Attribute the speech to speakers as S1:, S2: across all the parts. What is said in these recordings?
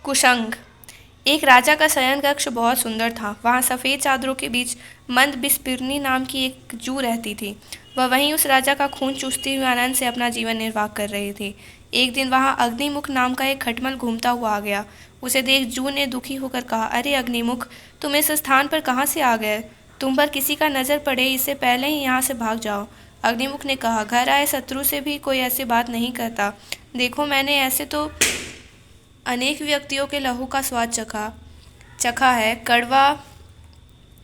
S1: कुशंग। एक राजा का शयन कक्ष बहुत सुंदर था। वहाँ सफ़ेद चादरों के बीच मंद बिस्पिरनी नाम की एक जू रहती थी। वह वहीं उस राजा का खून चूसती हुई आनंद से अपना जीवन निर्वाह कर रही थी। एक दिन वहाँ अग्निमुख नाम का एक खटमल घूमता हुआ आ गया। उसे देख जू ने दुखी होकर कहा, अरे अग्निमुख, तुम इस स्थान पर कहाँ से आ गए? तुम पर किसी का नज़र पड़े इससे पहले ही यहाँ से भाग जाओ। अग्निमुख ने कहा, घर आए शत्रु से भी कोई ऐसी बात नहीं करता। देखो, मैंने ऐसे तो अनेक व्यक्तियों के लहू का स्वाद चखा चखा है, कड़वा,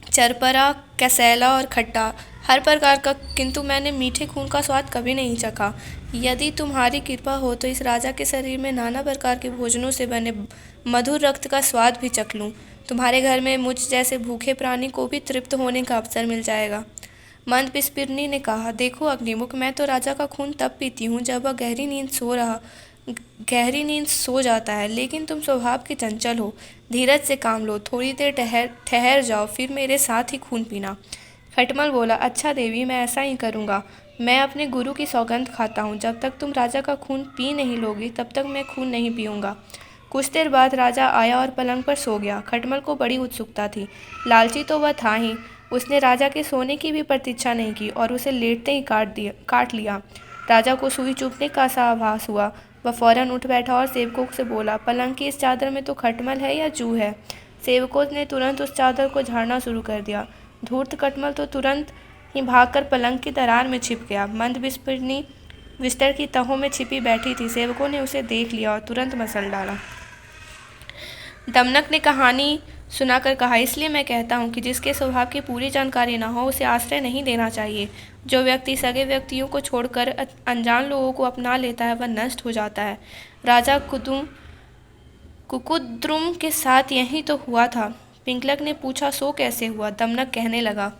S1: चरपरा, कसैला और खट्टा, हर प्रकार का, किंतु मैंने मीठे खून का स्वाद कभी नहीं चखा। यदि तुम्हारी कृपा हो तो इस राजा के शरीर में नाना प्रकार के भोजनों से बने मधुर रक्त का स्वाद भी चख लूँ। तुम्हारे घर में मुझ जैसे भूखे प्राणी को भी तृप्त होने का अवसर मिल जाएगा। मंद बिस्पिरनी ने कहा, देखो अग्निमुख, मैं तो राजा का खून तब पीती हूँ जब वह गहरी नींद सो जाता है, लेकिन तुम स्वभाव के चंचल हो। धीरज से काम लो, थोड़ी देर ठहर जाओ, फिर मेरे साथ ही खून पीना। खटमल बोला, अच्छा देवी, मैं ऐसा ही करूँगा। मैं अपने गुरु की सौगंध खाता हूँ, जब तक तुम राजा का खून पी नहीं लोगी तब तक मैं खून नहीं पीऊँगा। कुछ देर बाद राजा आया और पलंग पर सो गया। खटमल को बड़ी उत्सुकता थी। लालची तो वह था ही। उसने राजा के सोने की भी प्रतीक्षा नहीं की और उसे लेटते ही काट लिया। राजा को सुई चुभने का सा आभास हुआ। वह फौरन उठ बैठा और सेवकों से बोला, पलंग की इस चादर में तो खटमल है या जू है? सेवकों ने तुरंत उस चादर को झाड़ना शुरू कर दिया। धूर्त खटमल तो तुरंत ही भागकर पलंग की दरार में छिप गया। मंद बिस्पिरनी बिस्तर की तहों में छिपी बैठी थी। सेवकों ने उसे देख लिया और तुरंत मसल डाला। दमनक ने कहानी सुनाकर कहा, इसलिए मैं कहता हूँ कि जिसके स्वभाव की पूरी जानकारी न हो उसे आश्रय नहीं देना चाहिए। जो व्यक्ति सगे व्यक्तियों को छोड़कर अनजान लोगों को अपना लेता है वह नष्ट हो जाता है। राजा कुकुद्रुम के साथ यही तो हुआ था। पिंगलक ने पूछा, सो कैसे हुआ? दमनक कहने लगा,